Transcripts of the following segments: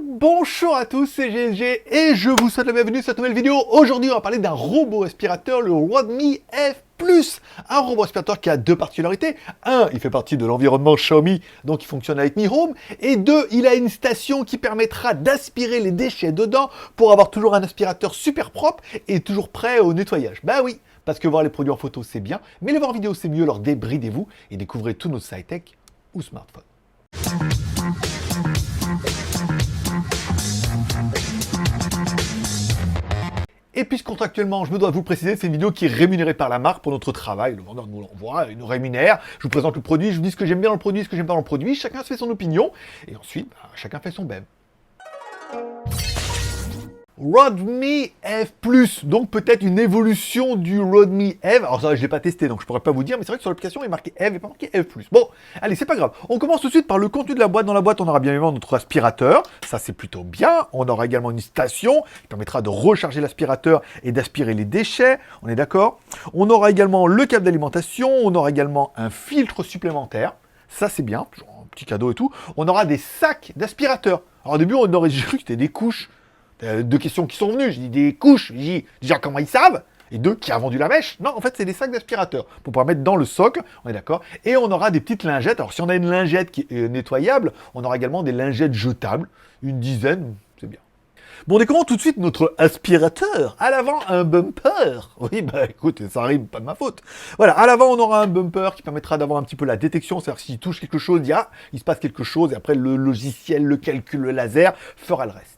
Bonjour à tous, c'est GSG et je vous souhaite la bienvenue sur cette nouvelle vidéo. Aujourd'hui, on va parler d'un robot aspirateur, le Rodme F+. Un robot aspirateur qui a deux particularités. Un, il fait partie de l'environnement Xiaomi, donc il fonctionne avec Mi Home. Et deux, il a une station qui permettra d'aspirer les déchets dedans pour avoir toujours un aspirateur super propre et toujours prêt au nettoyage. Bah oui, parce que voir les produits en photo, c'est bien, mais les voir en vidéo, c'est mieux, alors débridez-vous et découvrez tous nos high-tech ou smartphones. Et puisque contractuellement, je me dois vous le préciser, c'est une vidéo qui est rémunérée par la marque pour notre travail. Le vendeur nous l'envoie, il nous rémunère. Je vous présente le produit, je vous dis ce que j'aime bien dans le produit, ce que j'aime pas dans le produit. Chacun se fait son opinion. Et ensuite, chacun fait son bème. Rodme F+, donc peut-être une évolution du Rodme F. Alors ça, je l'ai pas testé, donc je pourrais pas vous dire, mais c'est vrai que sur l'application, il est marqué F et pas marqué F+. Bon, allez, c'est pas grave. On commence tout de suite par le contenu de la boîte. Dans la boîte, on aura bien évidemment notre aspirateur. Ça, c'est plutôt bien. On aura également une station qui permettra de recharger l'aspirateur et d'aspirer les déchets. On est d'accord? On aura également le câble d'alimentation. On aura également un filtre supplémentaire. Ça, c'est bien. Toujours un petit cadeau et tout. On aura des sacs d'aspirateur. Alors au début, on aurait cru que c'était des couches. Deux questions qui sont venues, j'ai dit des couches, j'ai dit déjà comment ils savent, et deux, qui a vendu la mèche. Non, en fait, c'est des sacs d'aspirateur pour pouvoir mettre dans le socle, on est d'accord. Et on aura des petites lingettes. Alors, si on a une lingette qui est nettoyable, on aura également des lingettes jetables, une dizaine, c'est bien. Bon, on découvre tout de suite notre aspirateur. À l'avant, un bumper. Oui, bah écoute, ça arrive, pas de ma faute. Voilà, à l'avant, on aura un bumper qui permettra d'avoir un petit peu la détection, c'est-à-dire s'il touche quelque chose, il se passe quelque chose, et après le logiciel, le calcul, le laser fera le reste.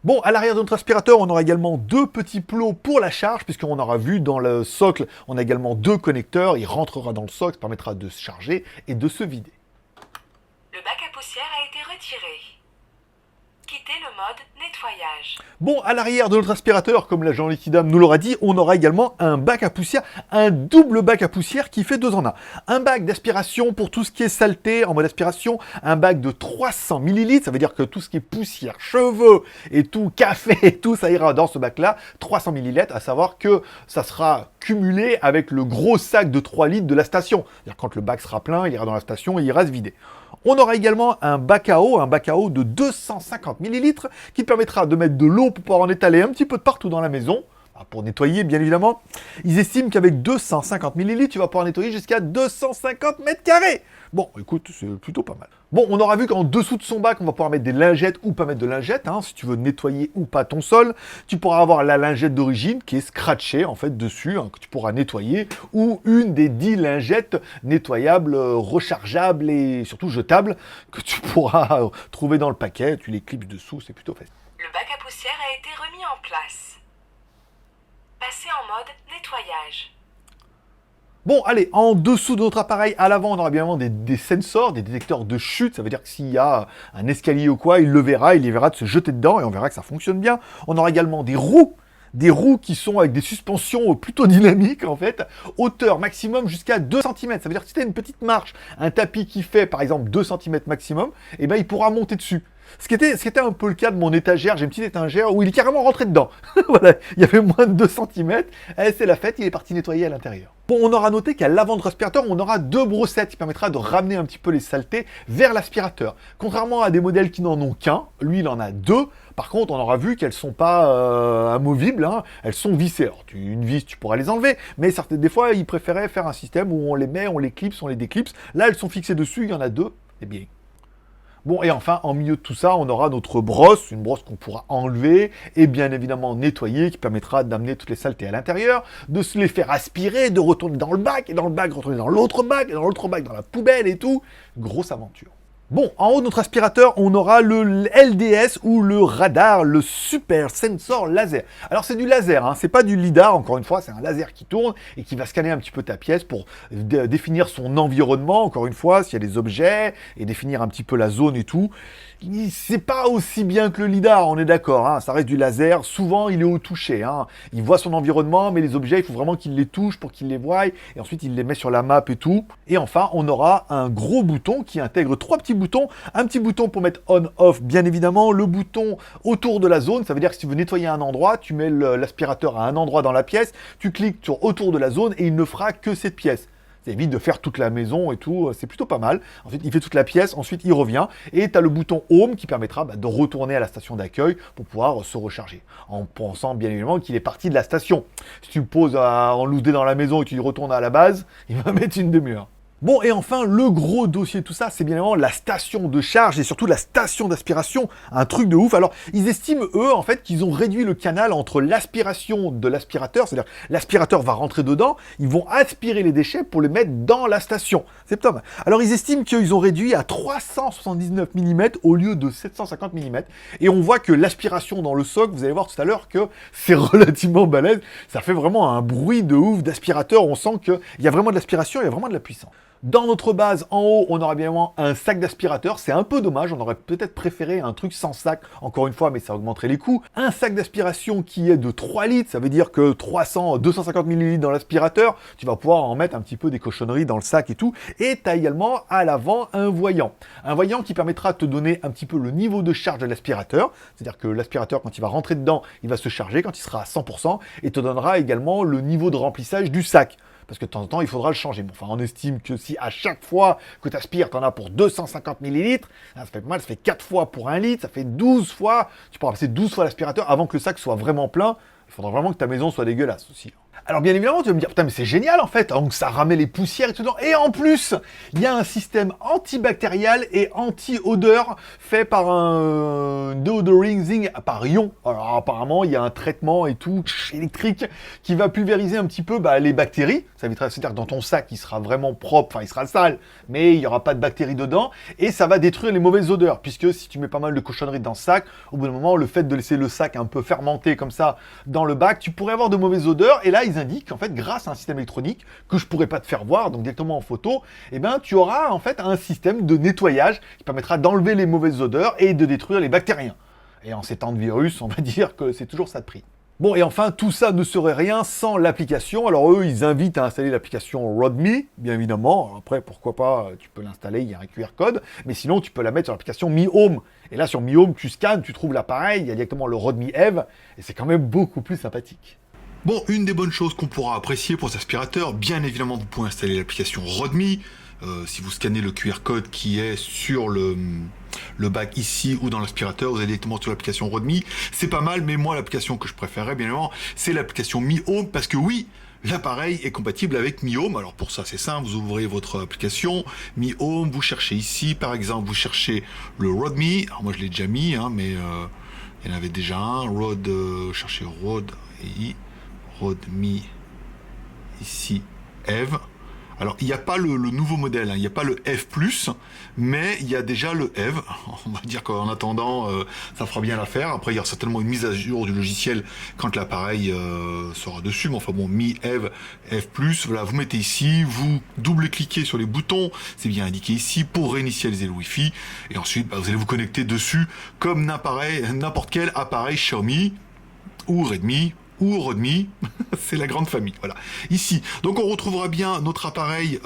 Bon, à l'arrière de notre aspirateur, on aura également deux petits plots pour la charge, puisqu'on aura vu dans le socle, on a également deux connecteurs. Il rentrera dans le socle, ça permettra de se charger et de se vider. Le bac à poussière a été retiré. Quittez le mode nettoyage. Bon, à l'arrière de notre aspirateur, comme l'agent Liquidam nous l'aura dit, on aura également un bac à poussière, un double bac à poussière qui fait 2 en 1. Un bac d'aspiration pour tout ce qui est saleté en mode aspiration, un bac de 300 ml, ça veut dire que tout ce qui est poussière, cheveux et tout, café et tout, ça ira dans ce bac-là, 300 ml, à savoir que ça sera cumulé avec le gros sac de 3 litres de la station. C'est-à-dire quand le bac sera plein, il ira dans la station et il ira se vider. On aura également un bac à eau de 250 ml qui permettra de mettre de l'eau pour pouvoir en étaler un petit peu de partout dans la maison, pour nettoyer bien évidemment. Ils estiment qu'avec 250 ml, tu vas pouvoir nettoyer jusqu'à 250 mètres carrés. Bon, écoute, c'est plutôt pas mal. Bon, on aura vu qu'en dessous de son bac, on va pouvoir mettre des lingettes ou pas mettre de lingettes, si tu veux nettoyer ou pas ton sol. Tu pourras avoir la lingette d'origine qui est scratchée en fait dessus, que tu pourras nettoyer, ou une des 10 lingettes nettoyables, rechargeables et surtout jetables que tu pourras trouver dans le paquet. Tu les clips dessous, c'est plutôt facile. Le bac à poussière a été remis en place. Passez en mode nettoyage. Bon, allez, en dessous de notre appareil, à l'avant, on aura bien évidemment des sensors, des détecteurs de chute. Ça veut dire que s'il y a un escalier ou quoi, il le verra, il les verra de se jeter dedans et on verra que ça fonctionne bien. On aura également des roues qui sont avec des suspensions plutôt dynamiques en fait, hauteur maximum jusqu'à 2 cm. Ça veut dire que si tu as une petite marche, un tapis qui fait par exemple 2 cm maximum, eh ben, il pourra monter dessus. Ce qui était un peu le cas de mon étagère, j'ai une petite étagère où il est carrément rentré dedans. Voilà, il y avait moins de 2 cm, c'est la fête, il est parti nettoyer à l'intérieur. Bon, on aura noté qu'à l'avant de l'aspirateur, on aura 2 brossettes qui permettra de ramener un petit peu les saletés vers l'aspirateur. Contrairement à des modèles qui n'en ont qu'un, lui il en a 2. Par contre, on aura vu qu'elles sont pas amovibles, elles sont vissées. Alors, une vis, tu pourras les enlever, mais des fois, ils préféraient faire un système où on les met, on les clipse, on les déclipse. Là, elles sont fixées dessus, il y en a 2, c'est bien. Bon, et enfin, en milieu de tout ça, on aura notre brosse, une brosse qu'on pourra enlever et bien évidemment nettoyer, qui permettra d'amener toutes les saletés à l'intérieur, de se les faire aspirer, de retourner dans le bac, et dans le bac, retourner dans l'autre bac, et dans l'autre bac, dans la poubelle et tout. Grosse aventure. Bon, en haut de notre aspirateur, on aura le LDS ou le radar, le Super Sensor Laser. Alors c'est du laser, c'est pas du lidar, encore une fois, c'est un laser qui tourne et qui va scanner un petit peu ta pièce pour définir son environnement, encore une fois, s'il y a des objets, et définir un petit peu la zone et tout. C'est pas aussi bien que le lidar, on est d'accord, ça reste du laser, souvent il est au toucher, il voit son environnement, mais les objets, il faut vraiment qu'il les touche pour qu'il les voie, et ensuite il les met sur la map et tout. Et enfin, on aura un gros bouton qui intègre 3 petits boutons, un petit bouton pour mettre on-off, bien évidemment, le bouton autour de la zone, ça veut dire que si tu veux nettoyer un endroit, tu mets l'aspirateur à un endroit dans la pièce, tu cliques sur autour de la zone et il ne fera que cette pièce. Ça évite de faire toute la maison et tout, c'est plutôt pas mal. Ensuite, il fait toute la pièce, ensuite il revient, et tu as le bouton Home qui permettra de retourner à la station d'accueil pour pouvoir se recharger. En pensant bien évidemment qu'il est parti de la station. Si tu le poses en loose dans la maison et tu retournes à la base, il va mettre une demi-heure. Bon, et enfin, le gros dossier de tout ça, c'est bien évidemment la station de charge et surtout la station d'aspiration. Un truc de ouf. Alors, ils estiment, eux, en fait, qu'ils ont réduit le canal entre l'aspiration de l'aspirateur, c'est-à-dire l'aspirateur va rentrer dedans, ils vont aspirer les déchets pour les mettre dans la station. C'est top. Alors, ils estiment qu'ils ont réduit à 379 mm au lieu de 750 mm. Et on voit que l'aspiration dans le socle, vous allez voir tout à l'heure que c'est relativement balèze. Ça fait vraiment un bruit de ouf d'aspirateur. On sent qu'il y a vraiment de l'aspiration, il y a vraiment de la puissance. Dans notre base, en haut, on aura bien évidemment un sac d'aspirateur. C'est un peu dommage, on aurait peut-être préféré un truc sans sac, encore une fois, mais ça augmenterait les coûts. Un sac d'aspiration qui est de 3 litres, ça veut dire que 250 ml dans l'aspirateur, tu vas pouvoir en mettre un petit peu des cochonneries dans le sac et tout. Et tu as également à l'avant un voyant. Un voyant qui permettra de te donner un petit peu le niveau de charge de l'aspirateur. C'est-à-dire que l'aspirateur, quand il va rentrer dedans, il va se charger quand il sera à 100% et te donnera également le niveau de remplissage du sac. Parce que de temps en temps, il faudra le changer. Bon, enfin, on estime que si à chaque fois que tu aspires, tu en as pour 250 ml, ça fait pas mal, ça fait 4 fois pour 1 litre, ça fait 12 fois. Tu pourras passer 12 fois l'aspirateur avant que le sac soit vraiment plein. Il faudra vraiment que ta maison soit dégueulasse aussi. Alors bien évidemment, tu vas me dire, putain, mais c'est génial en fait, donc ça ramait les poussières et tout. Et en plus, il y a un système antibactérial et anti-odeur fait par un deodorizing par ion. Alors apparemment, il y a un traitement et tout électrique qui va pulvériser un petit peu les bactéries. Ça veut dire que dans ton sac, il sera vraiment propre, enfin il sera sale, mais il n'y aura pas de bactéries dedans. Et ça va détruire les mauvaises odeurs, puisque si tu mets pas mal de cochonneries dans ce sac, au bout d'un moment, le fait de laisser le sac un peu fermenté comme ça dans le bac, tu pourrais avoir de mauvaises odeurs. Et là, ils indiquent qu'en fait, grâce à un système électronique que je pourrais pas te faire voir, donc directement en photo, eh ben, tu auras en fait un système de nettoyage qui permettra d'enlever les mauvaises odeurs et de détruire les bactériens. Et en ces temps de virus, on va dire que c'est toujours ça de prix. Bon, et enfin, tout ça ne serait rien sans l'application. Alors eux, ils invitent à installer l'application RodMe, bien évidemment. Alors, après, pourquoi pas, tu peux l'installer, il y a un QR code. Mais sinon, tu peux la mettre sur l'application Mi Home. Et là, sur Mi Home, tu scannes, tu trouves l'appareil, il y a directement le RodMe Eve. Et c'est quand même beaucoup plus sympathique. Bon, une des bonnes choses qu'on pourra apprécier pour cet aspirateur, bien évidemment, vous pouvez installer l'application RodMe. Si vous scannez le QR code qui est sur le bac ici ou dans l'aspirateur, vous allez directement sur l'application RodMe. C'est pas mal, mais moi, l'application que je préférerais, bien évidemment, c'est l'application Mi Home, parce que oui, l'appareil est compatible avec Mi Home. Alors pour ça, c'est simple, vous ouvrez votre application Mi Home, vous cherchez ici, par exemple, vous cherchez le RodMe. Alors moi, je l'ai déjà mis, hein, mais il y en avait déjà un. Cherchez RodMe ici, Eve. Alors, il n'y a pas le nouveau modèle, hein, il n'y a pas le F+, mais il y a déjà le Eve. On va dire qu'en attendant, ça fera bien l'affaire. Après, il y aura certainement une mise à jour du logiciel quand l'appareil sera dessus. Mais enfin bon, Mi Eve, F+, voilà, vous mettez ici, vous double-cliquez sur les boutons, c'est bien indiqué ici, pour réinitialiser le Wi-Fi. Et ensuite, vous allez vous connecter dessus comme n'importe quel appareil Xiaomi ou Redmi, ou RodMe, c'est la grande famille, voilà. Ici, donc on retrouvera bien notre appareil,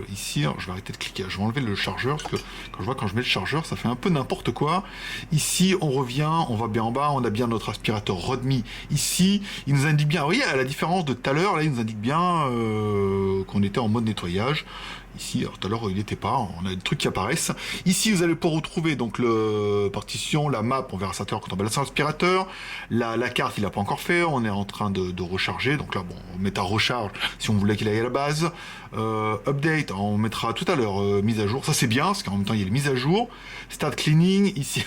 ici, alors je vais arrêter de cliquer, je vais enlever le chargeur, parce que quand je mets le chargeur, ça fait un peu n'importe quoi. Ici, on revient, on va bien en bas, on a bien notre aspirateur RodMe. Ici, il nous indique bien, vous voyez, à la différence de tout à l'heure, là, il nous indique bien qu'on était en mode nettoyage. Ici, alors tout à l'heure il n'était pas, on a des trucs qui apparaissent. Ici vous allez pouvoir retrouver donc le partition, la map, on verra ça tout à l'heure quand on va lancer l'aspirateur. La carte il n'a pas encore fait, on est en train de recharger, donc là bon, on met à recharge si on voulait qu'il aille à la base. Update, on mettra tout à l'heure mise à jour, ça c'est bien, parce qu'en même temps il y a les mises à jour. Start cleaning, ici,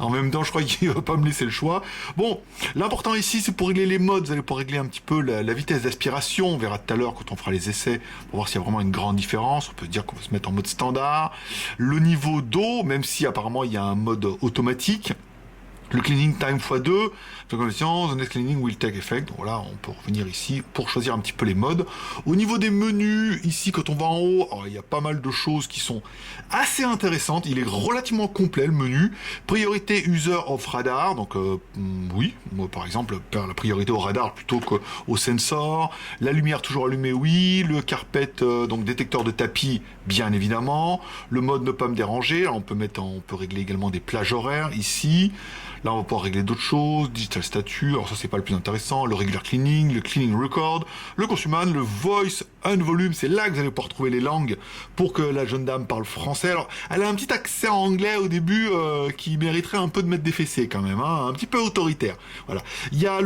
en même temps je crois qu'il va pas me laisser le choix. Bon, l'important ici c'est pour régler les modes, vous allez pouvoir régler un petit peu la vitesse d'aspiration, on verra tout à l'heure quand on fera les essais, pour voir s'il y a vraiment une grande différence. On peut dire qu'on va se mettre en mode standard. Le niveau d'eau, même si apparemment il y a un mode automatique. Le cleaning time x2, the next cleaning will take effect. Donc voilà, on peut revenir ici pour choisir un petit peu les modes. Au niveau des menus, ici quand on va en haut, il y a pas mal de choses qui sont assez intéressantes. Il est relativement complet le menu. Priorité user of radar, donc oui, moi par exemple, la priorité au radar plutôt qu'au sensor. La lumière toujours allumée, oui. Le carpet, donc détecteur de tapis, bien évidemment. Le mode ne pas me déranger. Alors, on peut régler également des plages horaires ici. Là, on va pouvoir régler d'autres choses, digital statut, alors ça c'est pas le plus intéressant, le regular cleaning, le cleaning record, le consuman, le voice un volume, c'est là que vous allez pouvoir trouver les langues pour que la jeune dame parle français. Alors, elle a un petit accent anglais au début qui mériterait un peu de mettre des fessées quand même, hein, un petit peu autoritaire. Voilà. Il y a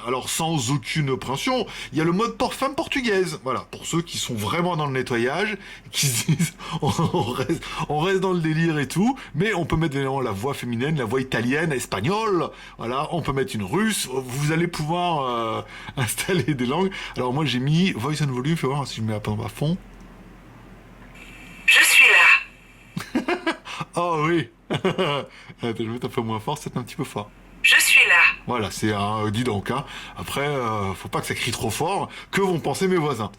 alors sans aucune appréhension, il y a le mode femme portugaise. Voilà, pour ceux qui sont vraiment dans le nettoyage, qui se disent on reste dans le délire et tout, mais on peut mettre évidemment la voix féminine, la voix italienne, espagnole. Voilà, on peut mettre une russe. Vous allez pouvoir installer des langues. Alors moi j'ai mis voice and volume, fais voir si je mets à fond. Je suis là. Oh oui. Attends, je vais mettre un peu moins fort, c'est un petit peu fort. Je suis là. Voilà, c'est un dis donc. Hein. Après, faut pas que ça crie trop fort. Que vont penser mes voisins?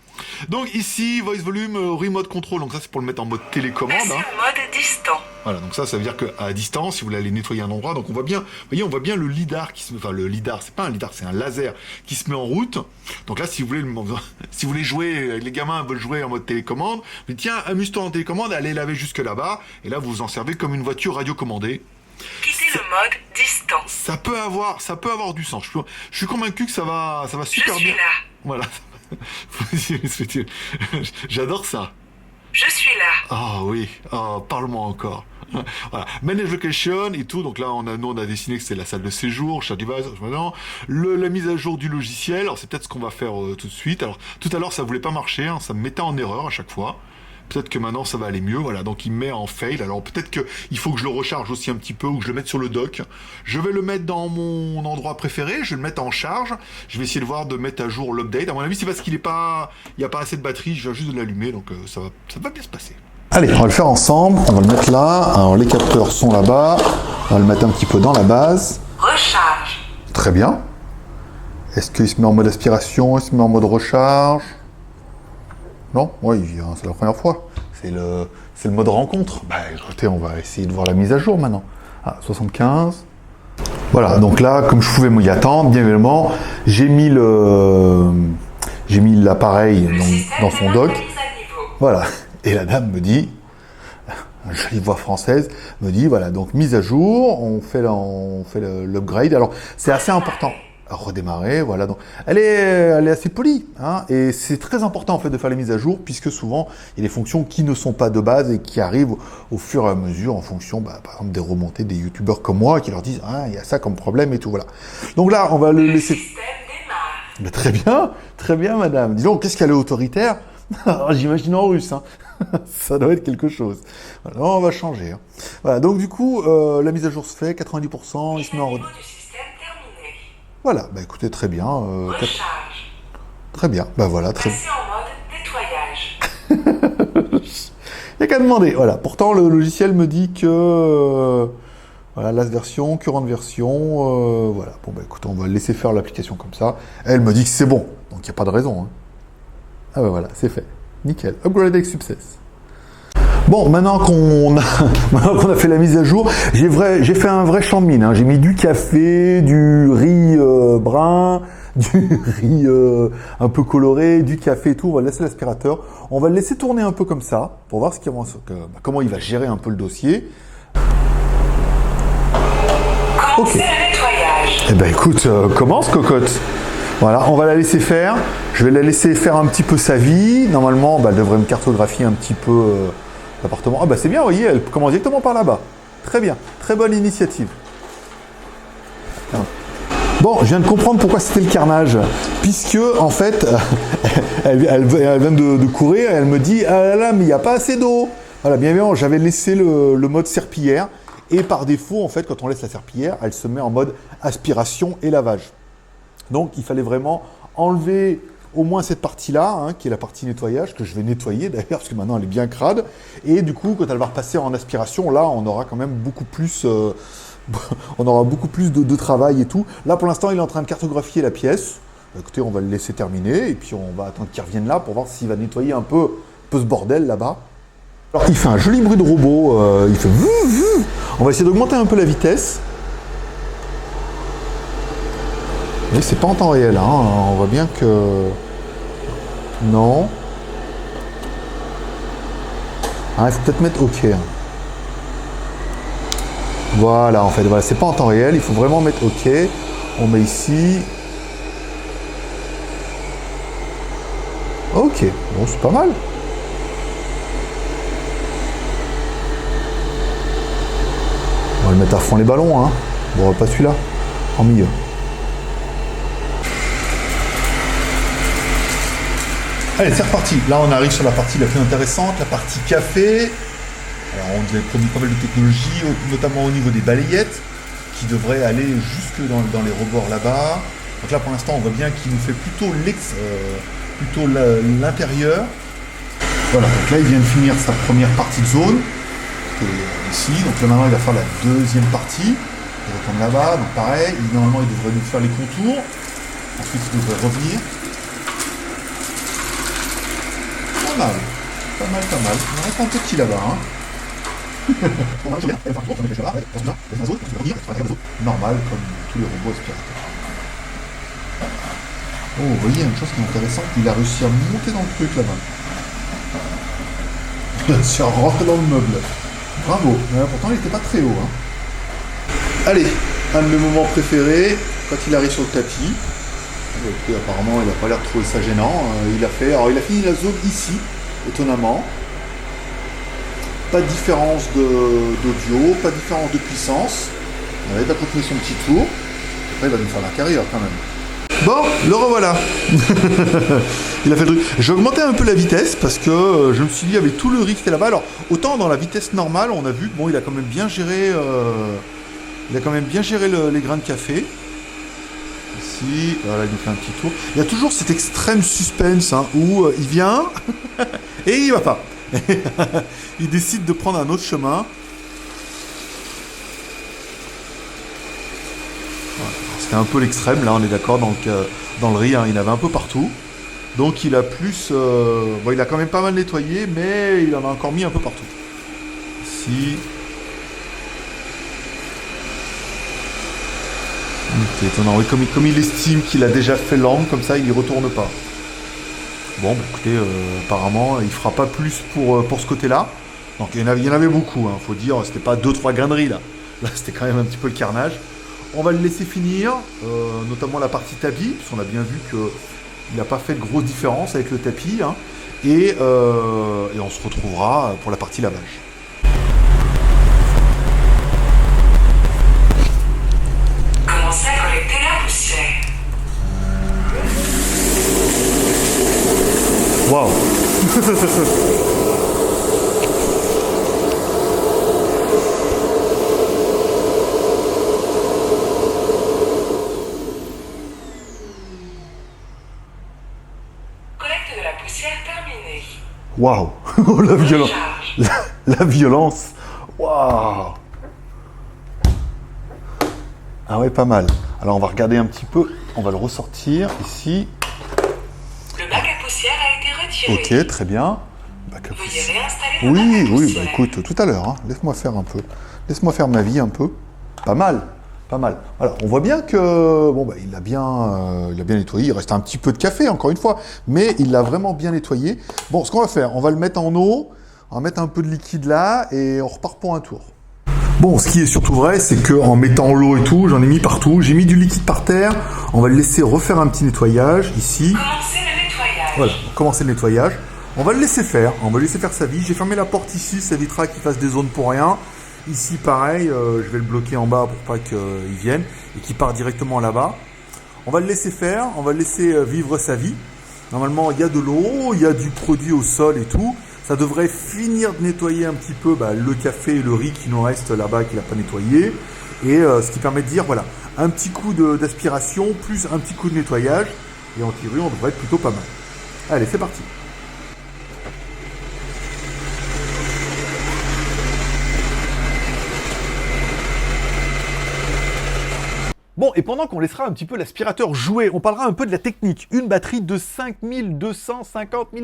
Donc ici, voice volume, remote control. Donc ça, c'est pour le mettre en mode télécommande. Passer Hein. en mode distant. Voilà, donc ça veut dire qu'à distance, si vous voulez aller nettoyer un endroit, donc on voit bien, vous voyez, on voit bien le lidar qui se met, enfin le lidar, c'est pas un lidar, c'est un laser qui se met en route. Donc là, si vous voulez jouer, les gamins veulent jouer en mode télécommande, mais tiens, amuse-toi en télécommande, allez laver jusque là-bas, et là, vous vous en servez comme une voiture radiocommandée. Quitter le mode distant. Ça peut avoir du sens. Je suis convaincu que ça va super Je suis bien. là. Voilà. J'adore ça. Je suis là. Ah oui, parle-moi encore. Voilà. Manage location et tout. Donc là, nous, on a dessiné que c'est la salle de séjour, share device, maintenant. La mise à jour du logiciel. Alors, c'est peut-être ce qu'on va faire tout de suite. Alors, tout à l'heure, ça voulait pas marcher. Hein, ça me mettait en erreur à chaque fois. Peut-être que maintenant, ça va aller mieux. Voilà. Donc, il me met en fail. Alors, peut-être qu'il faut que je le recharge aussi un petit peu ou que je le mette sur le dock. Je vais le mettre dans mon endroit préféré. Je vais le mettre en charge. Je vais essayer de voir de mettre à jour l'update. À mon avis, c'est parce qu'il n'y a pas assez de batterie. Je viens juste de l'allumer. Donc, ça va bien se passer. Allez, on va le faire ensemble. On va le mettre là. Alors, les capteurs sont là-bas. On va le mettre un petit peu dans la base. Recharge. Très bien. Est-ce qu'il se met en mode aspiration? Il se met en mode recharge? Non? Oui, c'est la première fois. C'est le mode rencontre. Bah écoutez, on va essayer de voir la mise à jour maintenant. Ah, 75. Voilà, donc là, comme je pouvais m'y attendre, bien évidemment, j'ai mis l'appareil dans son dock. Voilà. Et la dame me dit, une jolie voix française, me dit, voilà, donc mise à jour, on fait l'upgrade. Alors, c'est assez important. Redémarrer, voilà. Donc, elle est assez polie, hein, et c'est très important en fait de faire les mises à jour, puisque souvent il y a des fonctions qui ne sont pas de base et qui arrivent au fur et à mesure en fonction, par exemple, des remontées des youtubeurs comme moi qui leur disent, ah, il y a ça comme problème et tout, voilà. Donc là, on va le laisser. Mais très bien, madame. Dis donc, qu'est-ce qu'elle est autoritaire? J'imagine en russe, hein. Ça doit être quelque chose. Voilà, on va changer. Hein. Voilà, donc du coup, la mise à jour se fait, 90%, il se met en route. Voilà, bah écoutez, très bien. Recharge. Très bien, bah voilà, très bien. Passer en mode nettoyage. Il n'y a qu'à demander, voilà. Pourtant, le logiciel me dit que... voilà, last version, current version, voilà. Bon, bah écoutez, on va laisser faire l'application comme ça. Elle me dit que c'est bon, donc il n'y a pas de raison. Hein. Ah bah voilà, c'est fait. Nickel. Upgrade avec success. Bon, maintenant qu'on a fait la mise à jour, j'ai fait un vrai champ de mine. Hein. J'ai mis du café, du riz brun, du riz un peu coloré, du café et tout. On va laisser l'aspirateur. On va le laisser tourner un peu comme ça pour voir comment il va gérer un peu le dossier. Commencer le nettoyage. Eh ben écoute, commence cocotte. Voilà, on va la laisser faire. Je vais la laisser faire un petit peu sa vie. Normalement, elle devrait me cartographier un petit peu l'appartement. Ah bah c'est bien, vous voyez, elle commence directement par là-bas. Très bien, très bonne initiative. Bon, je viens de comprendre pourquoi c'était le carnage. Puisque, en fait, elle vient de courir et elle me dit « Ah là, mais il n'y a pas assez d'eau !» Voilà, bien évidemment, j'avais laissé le mode serpillière. Et par défaut, en fait, quand on laisse la serpillière, elle se met en mode aspiration et lavage. Donc, il fallait vraiment enlever au moins cette partie-là, hein, qui est la partie nettoyage, que je vais nettoyer d'ailleurs, parce que maintenant elle est bien crade. Et du coup, quand elle va repasser en aspiration, là, on aura quand même beaucoup plus, de travail et tout. Là, pour l'instant, il est en train de cartographier la pièce. Écoutez, on va le laisser terminer, et puis on va attendre qu'il revienne là pour voir s'il va nettoyer un peu ce bordel là-bas. Alors, il fait un joli bruit de robot, il fait... On va essayer d'augmenter un peu la vitesse. Mais c'est pas en temps réel, hein. On voit bien que... Non. Ah, il faut peut-être mettre OK. Hein. Voilà, en fait, voilà, c'est pas en temps réel, il faut vraiment mettre OK. On met ici. OK, bon, c'est pas mal. On va le mettre à fond les ballons, hein. Bon, pas celui-là, en milieu. Allez, c'est reparti. Là, on arrive sur la partie la plus intéressante, la partie café. Alors, on a produit pas mal de technologies, notamment au niveau des balayettes, qui devraient aller jusque dans les rebords là-bas. Donc là, pour l'instant, on voit bien qu'il nous fait plutôt l'intérieur. Voilà, donc là, il vient de finir sa première partie de zone, qui est ici. Donc là, maintenant, il va faire la deuxième partie. Il retourne là-bas, donc pareil. Normalement, il devrait nous faire les contours. Ensuite, il devrait revenir. Pas mal. Il en reste un petit là-bas, hein. Normal, comme tous les robots aspirateurs. Oh, vous voyez, une chose qui est intéressante, il a réussi à monter dans le truc là-bas. Il a réussi à rentrer dans le meuble. Bravo. Pourtant, il n'était pas très haut, hein. Allez, un de mes moments préférés, quand il arrive sur le tapis. Écoutez, apparemment, il n'a pas l'air de trouver ça gênant. Il a fini la zone ici, étonnamment. Pas de différence d'audio, pas de différence de puissance. Il va continuer son petit tour. Après, il va nous faire l'intérieur quand même. Bon, le revoilà. Il a fait le truc. J'ai augmenté un peu la vitesse parce que je me suis dit, avec tout le riz qui était là-bas, alors autant dans la vitesse normale, on a vu que bon, il a quand même bien géré, les grains de café. Ici, voilà, il nous fait un petit tour. Il y a toujours cet extrême suspense, hein, où il vient et il va pas. Il décide de prendre un autre chemin. Voilà. C'était un peu l'extrême, là on est d'accord, donc dans le riz, hein, il y en avait un peu partout. Donc il a plus... il a quand même pas mal nettoyé, mais il en a encore mis un peu partout. Ici... C'est étonnant, oui, comme il estime qu'il a déjà fait l'angle, comme ça il y retourne pas. Bon, bah, écoutez, apparemment, il fera pas plus pour ce côté-là. Donc il y en avait beaucoup, hein, faut dire, c'était pas 2-3 grains de riz là. Là, c'était quand même un petit peu le carnage. On va le laisser finir, notamment la partie tapis, parce qu'on a bien vu qu'il n'a pas fait de grosse différence avec le tapis. Hein, et on se retrouvera pour la partie lavage. Commencez à collecter la poussière. Waouh. Collecte de la poussière terminée. Waouh. La violence. Recharge. La violence. Waouh. Ah ouais, pas mal. Alors on va regarder un petit peu. On va le ressortir ici. Le bac à poussière a été retiré. Ok, très bien. Bac à Veuillez poussière. réinstaller le bac à Oui, poussière. bah écoute, tout à l'heure, hein. Laisse-moi faire un peu. Laisse-moi faire ma vie un peu. Pas mal. Alors, on voit bien que, il a bien nettoyé. Il reste un petit peu de café, encore une fois, mais il l'a vraiment bien nettoyé. Bon, ce qu'on va faire, on va le mettre en eau, on va mettre un peu de liquide là, et on repart pour un tour. Bon, ce qui est surtout vrai, c'est qu'en mettant l'eau et tout, j'en ai mis partout. J'ai mis du liquide par terre. On va le laisser refaire un petit nettoyage ici. Commencez le nettoyage. Voilà, on va commencer le nettoyage. On va le laisser faire, sa vie. J'ai fermé la porte ici, ça évitera qu'il fasse des zones pour rien. Ici, pareil, je vais le bloquer en bas pour pas qu'il vienne et qu'il parte directement là-bas. On va le laisser faire, on va le laisser vivre sa vie. Normalement, il y a de l'eau, il y a du produit au sol et tout. Ça devrait finir de nettoyer un petit peu le café et le riz qui nous reste là-bas qu'il n'a pas nettoyé. Et ce qui permet de dire, voilà, un petit coup d'aspiration plus un petit coup de nettoyage. Et en théorie, on devrait être plutôt pas mal. Allez, c'est parti. Bon, et pendant qu'on laissera un petit peu l'aspirateur jouer, on parlera un peu de la technique. Une batterie de 5250 mAh.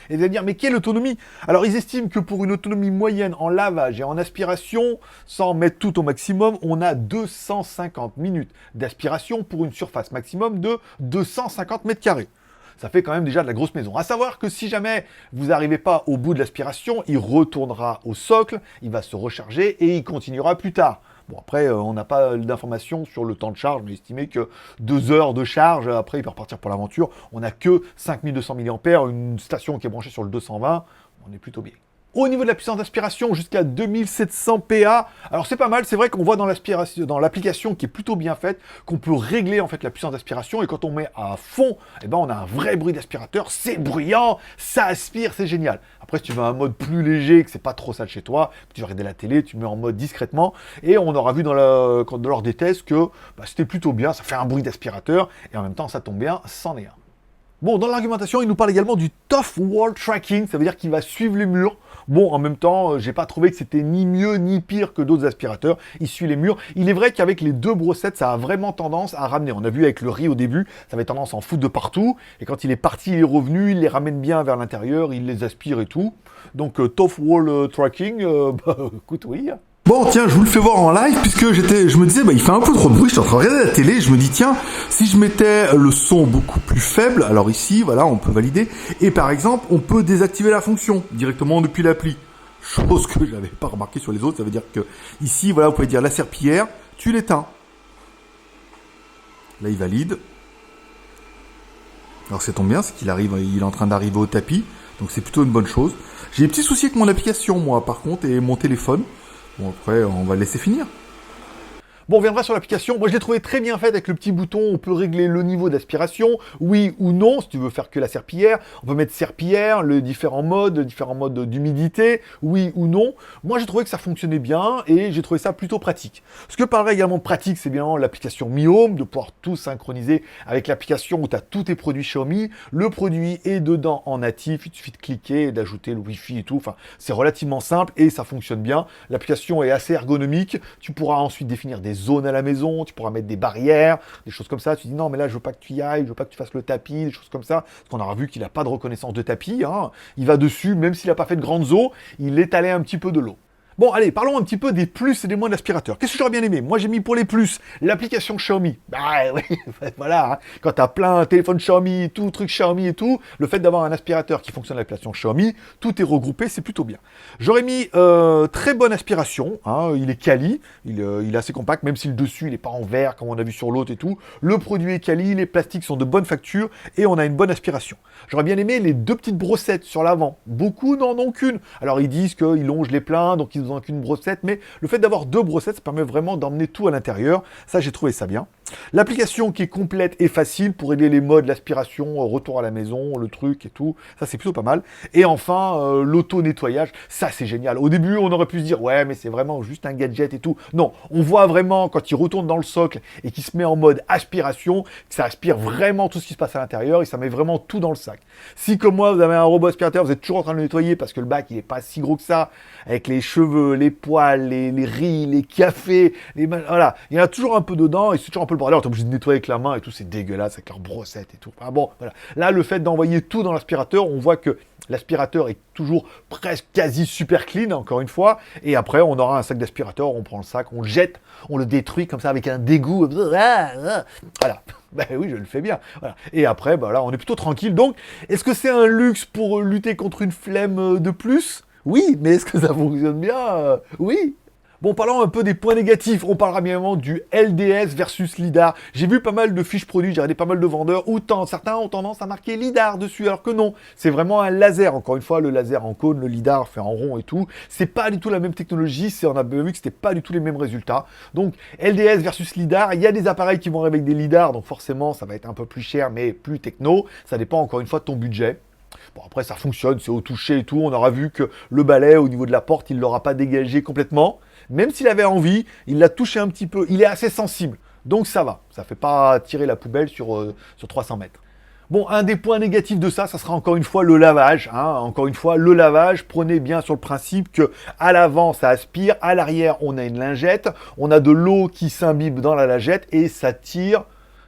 Et vous allez dire, mais quelle autonomie? Alors, ils estiment que pour une autonomie moyenne en lavage et en aspiration, sans mettre tout au maximum, on a 250 minutes d'aspiration pour une surface maximum de 250 mètres carrés. Ça fait quand même déjà de la grosse maison. À savoir que si jamais vous n'arrivez pas au bout de l'aspiration, il retournera au socle, il va se recharger et il continuera plus tard. Bon, après, on n'a pas d'informations sur le temps de charge, mais estimé que 2 heures de charge, après, il peut repartir pour l'aventure. On n'a que 5200 mAh, une station qui est branchée sur le 220, on est plutôt bien. Au niveau de la puissance d'aspiration, jusqu'à 2700 PA. Alors c'est pas mal, c'est vrai qu'on voit dans l'application qui est plutôt bien faite, qu'on peut régler en fait la puissance d'aspiration, et quand on met à fond, eh ben, on a un vrai bruit d'aspirateur, c'est bruyant, ça aspire, c'est génial. Après, si tu veux un mode plus léger, que c'est pas trop sale chez toi, que tu vas regarder la télé, tu mets en mode discrètement, et on aura vu lors des tests que c'était plutôt bien, ça fait un bruit d'aspirateur, et en même temps ça tombe bien, c'en est un. Bon, dans l'argumentation, il nous parle également du Tough Wall Tracking, ça veut dire qu'il va suivre les murs. Bon, en même temps, j'ai pas trouvé que c'était ni mieux ni pire que d'autres aspirateurs. Il suit les murs. Il est vrai qu'avec les 2 brossettes, ça a vraiment tendance à ramener. On a vu avec le riz au début, ça avait tendance à en foutre de partout. Et quand il est parti, il est revenu, il les ramène bien vers l'intérieur, il les aspire et tout. Donc, Tough Wall Tracking, écoute, oui. Bon, tiens, je vous le fais voir en live, puisque je me disais, il fait un peu trop de bruit, je suis en train de regarder la télé, je me dis, tiens, si je mettais le son beaucoup plus faible, alors ici, voilà, on peut valider, et par exemple, on peut désactiver la fonction, directement depuis l'appli. Chose que je n'avais pas remarqué sur les autres, ça veut dire que, ici, voilà, vous pouvez dire la serpillière, tu l'éteins. Là, il valide. Alors, ça tombe bien, c'est qu'il arrive, il est en train d'arriver au tapis, donc c'est plutôt une bonne chose. J'ai des petits soucis avec mon application, moi, par contre, et mon téléphone. Bon, après, on va le laisser finir. Bon, on viendra sur l'application. Moi, je l'ai trouvé très bien faite avec le petit bouton. On peut régler le niveau d'aspiration, oui ou non, si tu veux faire que la serpillière. On peut mettre serpillière, les différents modes d'humidité, oui ou non. Moi, j'ai trouvé que ça fonctionnait bien et j'ai trouvé ça plutôt pratique. Ce que paraît également pratique, c'est bien l'application Mi Home, de pouvoir tout synchroniser avec l'application où tu as tous tes produits Xiaomi. Le produit est dedans en natif, il suffit de cliquer et d'ajouter le Wi-Fi et tout. Enfin, c'est relativement simple et ça fonctionne bien. L'application est assez ergonomique. Tu pourras ensuite définir des zones à la maison, tu pourras mettre des barrières, des choses comme ça. Tu dis non, mais là, je veux pas que tu y ailles, je veux pas que tu fasses le tapis, des choses comme ça. Parce qu'on aura vu qu'il n'a pas de reconnaissance de tapis. Hein. Il va dessus, même s'il n'a pas fait de grandes eaux, il étalait un petit peu de l'eau. Bon, allez, parlons un petit peu des plus et des moins d'aspirateurs. Qu'est-ce que j'aurais bien aimé? Moi, j'ai mis pour les plus l'application Xiaomi. Bah oui, voilà. Hein. Quand t'as plein de téléphones Xiaomi, tout truc Xiaomi et tout, le fait d'avoir un aspirateur qui fonctionne avec l'application Xiaomi, tout est regroupé, c'est plutôt bien. J'aurais mis très bonne aspiration. Hein, il est quali, il est assez compact, même si le dessus il n'est pas en verre comme on a vu sur l'autre et tout. Le produit est quali, les plastiques sont de bonne facture et on a une bonne aspiration. J'aurais bien aimé les 2 petites brossettes sur l'avant. Beaucoup n'en ont qu'une. Alors ils disent qu'ils longent les pleins, donc ils n'ont qu'une brossette, mais le fait d'avoir 2 brossettes, ça permet vraiment d'emmener tout à l'intérieur. Ça, j'ai trouvé ça bien. L'application qui est complète et facile pour régler les modes, l'aspiration, retour à la maison, le truc et tout. Ça, c'est plutôt pas mal. Et enfin, l'auto-nettoyage. Ça, c'est génial. Au début, on aurait pu se dire, ouais, mais c'est vraiment juste un gadget et tout. Non, on voit vraiment, quand il retourne dans le socle et qu'il se met en mode aspiration, que ça aspire vraiment tout ce qui se passe à l'intérieur et ça met vraiment tout dans le sac. Si, comme moi, vous avez un robot aspirateur, vous êtes toujours en train de le nettoyer parce que le bac, il est pas si gros que ça, avec les cheveux, les poils, les riz, les cafés, voilà. Il y en a toujours un peu dedans et c'est toujours un peu le bordel. T'es obligé de nettoyer avec la main et tout, c'est dégueulasse avec leur brossette et tout. Enfin bon, voilà. Là, le fait d'envoyer tout dans l'aspirateur, on voit que l'aspirateur est toujours presque quasi super clean, encore une fois. Et après, on aura un sac d'aspirateur, on prend le sac, on le jette, on le détruit comme ça avec un dégoût. Voilà. Ben oui, je le fais bien. Voilà. Et après, bah là, on est plutôt tranquille. Donc, est-ce que c'est un luxe pour lutter contre une flemme de plus? Oui, mais est-ce que ça fonctionne bien? Oui. Bon, parlons un peu des points négatifs. On parlera bien évidemment du LDS versus LIDAR. J'ai vu pas mal de fiches produits, j'ai regardé pas mal de vendeurs, où certains ont tendance à marquer LIDAR dessus, alors que non. C'est vraiment un laser. Encore une fois, le laser en cône, le LIDAR fait en rond et tout. C'est pas du tout la même technologie. On a bien vu que c'était pas du tout les mêmes résultats. Donc, LDS versus LIDAR. Il y a des appareils qui vont arriver avec des LIDAR, donc forcément, ça va être un peu plus cher, mais plus techno. Ça dépend encore une fois de ton budget. Bon, après, ça fonctionne, c'est au toucher et tout. On aura vu que le balai, au niveau de la porte, il ne l'aura pas dégagé complètement. Même s'il avait envie, il l'a touché un petit peu. Il est assez sensible. Donc ça va. Ça ne fait pas tirer la poubelle sur 300 mètres. Bon, un des points négatifs de ça, ça sera encore une fois le lavage. Hein. Encore une fois, le lavage, prenez bien sur le principe que à l'avant, ça aspire. À l'arrière, on a une lingette. On a de l'eau qui s'imbibe dans la lingette et ça tire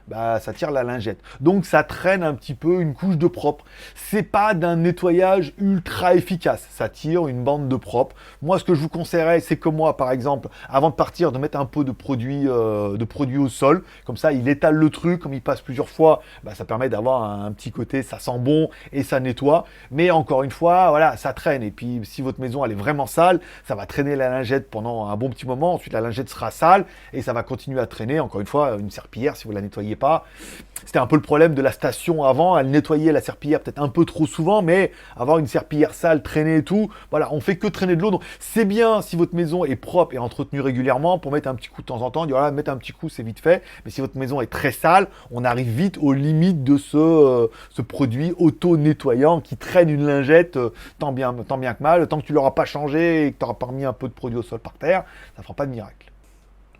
bah ça tire la lingette. Donc ça traîne un petit peu une couche de propre. C'est pas d'un nettoyage ultra efficace, ça tire une bande de propre. Moi ce que je vous conseillerais, c'est comme moi par exemple, avant de partir, de mettre un peu de produit au sol, comme ça il étale le truc, comme il passe plusieurs fois, bah, ça permet d'avoir un petit côté, ça sent bon et ça nettoie. Mais encore une fois, voilà, ça traîne. Et puis si votre maison elle est vraiment sale, ça va traîner la lingette pendant un bon petit moment, ensuite la lingette sera sale et ça va continuer à traîner. Encore une fois, une serpillière, si vous la nettoyez pas, c'était un peu le problème de la station avant, elle nettoyait la serpillière peut-être un peu trop souvent, mais avoir une serpillière sale, traîner et tout, voilà, on fait que traîner de l'eau. Donc c'est bien si votre maison est propre et entretenue régulièrement pour mettre un petit coup de temps en temps, dire voilà, mettre un petit coup c'est vite fait, mais si votre maison est très sale, on arrive vite aux limites de ce produit auto-nettoyant qui traîne une lingette tant bien que mal, tant que tu l'auras pas changé et que tu n'auras pas remis un peu de produit au sol par terre, ça fera pas de miracle.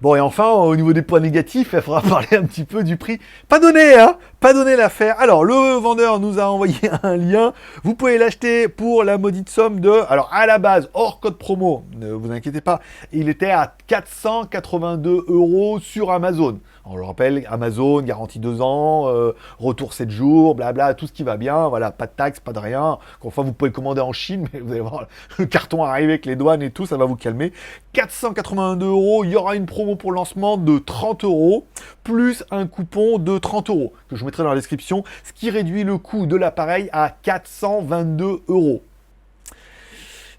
Bon, et enfin, au niveau des points négatifs, il faudra parler un petit peu du prix. Pas donné, hein? Pas donné l'affaire. Alors, le vendeur nous a envoyé un lien. Vous pouvez l'acheter pour la maudite somme de... Alors, à la base, hors code promo, ne vous inquiétez pas, il était à 482 € sur Amazon. On le rappelle, Amazon, garantie 2 ans, retour 7 jours, blabla, tout ce qui va bien, voilà, pas de taxes, pas de rien. Enfin, vous pouvez le commander en Chine, mais vous allez voir, le carton arrive avec les douanes et tout, ça va vous calmer. 482 €, il y aura une promo pour le lancement de 30 €, plus un coupon de 30 € que je vous mettrai dans la description, ce qui réduit le coût de l'appareil à 422 €.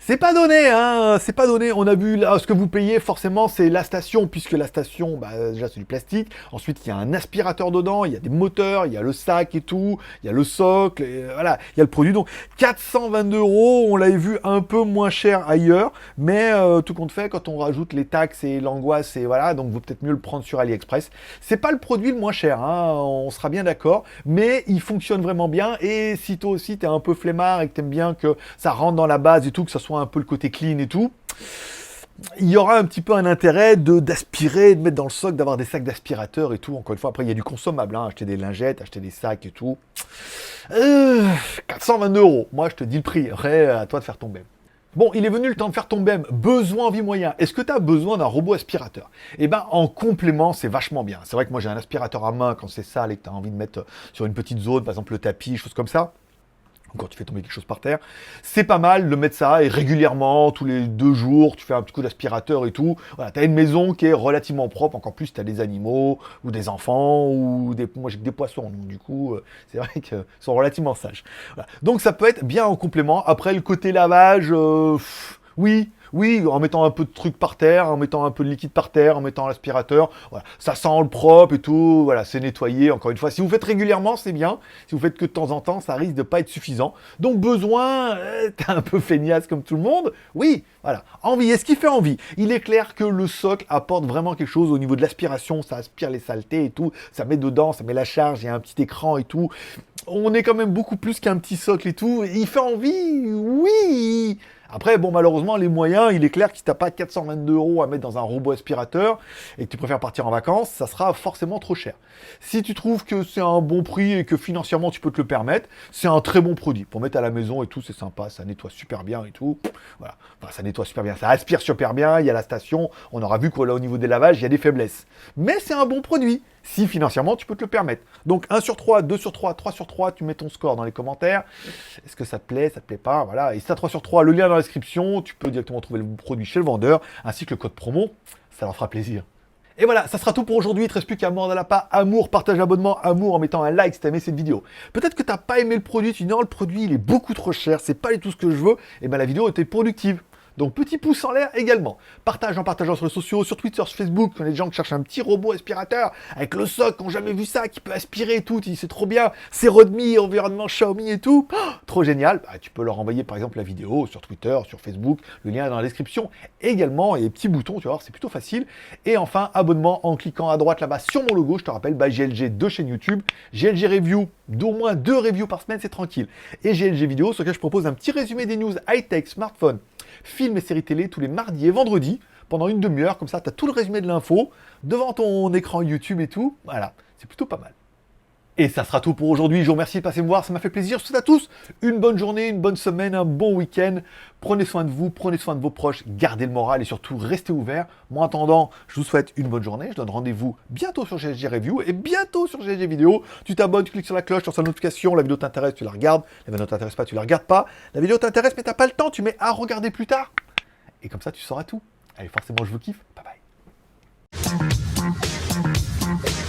C'est pas donné, hein, c'est pas donné. On a vu là, ce que vous payez, forcément, c'est la station, puisque la station, bah, déjà, c'est du plastique. Ensuite, il y a un aspirateur dedans, il y a des moteurs, il y a le sac et tout, il y a le socle, et, voilà, il y a le produit. Donc, 422 €, on l'avait vu un peu moins cher ailleurs, mais tout compte fait, quand on rajoute les taxes et l'angoisse, et voilà, donc vaut peut-être mieux le prendre sur AliExpress. C'est pas le produit le moins cher, hein, on sera bien d'accord, mais il fonctionne vraiment bien. Et si toi aussi, t'es un peu flemmard et que t'aimes bien que ça rentre dans la base et tout, que ça soit un peu le côté clean et tout, il y aura un petit peu un intérêt d'aspirer, de mettre dans le socle, d'avoir des sacs d'aspirateur et tout. Encore une fois, après il y a du consommable, hein, acheter des lingettes, acheter des sacs et tout. 422 €, moi je te dis le prix, après à toi de faire ton BEM. Bon, il est venu le temps de faire ton BEM, besoin, vie moyen. Est-ce que tu as besoin d'un robot aspirateur? Eh ben, en complément, c'est vachement bien. C'est vrai que moi j'ai un aspirateur à main quand c'est sale et que tu as envie de mettre sur une petite zone, par exemple le tapis, choses comme ça. Quand tu fais tomber quelque chose par terre, c'est pas mal de mettre ça et régulièrement, tous les 2 jours, tu fais un petit coup d'aspirateur et tout. Voilà, tu as une maison qui est relativement propre, encore plus si tu as des animaux ou des enfants ou des... Moi j'ai que des poissons, donc du coup, c'est vrai qu'ils sont relativement sages. Voilà. Donc ça peut être bien en complément. Après, le côté lavage, oui, en mettant un peu de trucs par terre, en mettant un peu de liquide par terre, en mettant l'aspirateur, voilà, ça sent le propre et tout, voilà, c'est nettoyé, encore une fois. Si vous faites régulièrement, c'est bien. Si vous faites que de temps en temps, ça risque de pas être suffisant. Donc besoin, t'es un peu feignasse comme tout le monde, oui, voilà. Envie, est-ce qu'il fait envie? Il est clair que le socle apporte vraiment quelque chose au niveau de l'aspiration, ça aspire les saletés et tout, ça met dedans, ça met la charge, il y a un petit écran et tout. On est quand même beaucoup plus qu'un petit socle et tout. Il fait envie, oui. Après, bon, malheureusement, les moyens, il est clair que si t'as pas 422 € à mettre dans un robot aspirateur et que tu préfères partir en vacances, ça sera forcément trop cher. Si tu trouves que c'est un bon prix et que financièrement tu peux te le permettre, c'est un très bon produit. Pour mettre à la maison et tout, c'est sympa, ça nettoie super bien et tout. Voilà, enfin, ça nettoie super bien, ça aspire super bien, il y a la station, on aura vu qu'au niveau des lavages, il y a des faiblesses. Mais c'est un bon produit, si financièrement tu peux te le permettre. Donc 1 sur 3, 2 sur 3, 3 sur 3, tu mets ton score dans les commentaires. Est-ce que ça te plaît, ça te plaît pas? Voilà, et si t'as 3 sur 3, le lien dans la description, tu peux directement trouver le produit chez le vendeur, ainsi que le code promo, ça leur fera plaisir. Et voilà, ça sera tout pour aujourd'hui. Il ne te reste plus qu'à mordre à la pas. Amour, partage, abonnement, amour en mettant un like si tu as aimé cette vidéo. Peut-être que tu n'as pas aimé le produit, tu dis non, le produit il est beaucoup trop cher, c'est pas du tout ce que je veux. Et bien la vidéo était productive. Donc petit pouce en l'air également. Partage en partageant sur les sociaux, sur Twitter, sur Facebook, quand il y a des gens qui cherchent un petit robot aspirateur avec le socle, qui n'ont jamais vu ça, qui peut aspirer et tout, c'est trop bien, c'est Rodmi, environnement Xiaomi et tout, oh, trop génial. Bah, tu peux leur envoyer par exemple la vidéo sur Twitter, sur Facebook, le lien est dans la description également, et les petits boutons, tu vas voir, c'est plutôt facile. Et enfin, abonnement en cliquant à droite là-bas sur mon logo, je te rappelle, bah, GLG 2 chaînes YouTube, GLG Review, d'au moins 2 reviews par semaine, c'est tranquille. Et GLG Vidéo, sur lequel je propose un petit résumé des news high-tech, smartphone, films et séries télé tous les mardis et vendredis pendant une demi-heure, comme ça tu as tout le résumé de l'info devant ton écran YouTube et tout, voilà, c'est plutôt pas mal. Et ça sera tout pour aujourd'hui. Je vous remercie de passer me voir, ça m'a fait plaisir. Je vous souhaite à tous une bonne journée, une bonne semaine, un bon week-end. Prenez soin de vous, prenez soin de vos proches, gardez le moral et surtout restez ouverts. Moi, en attendant, je vous souhaite une bonne journée. Je donne rendez-vous bientôt sur GLG Review et bientôt sur GLG Vidéo. Tu t'abonnes, tu cliques sur la cloche, tu reçois la notification. La vidéo t'intéresse, tu la regardes. La vidéo ne t'intéresse pas, tu la regardes pas. La vidéo t'intéresse, mais t'as pas le temps, tu mets à regarder plus tard. Et comme ça, tu sauras tout. Allez, forcément, je vous kiffe. Bye bye.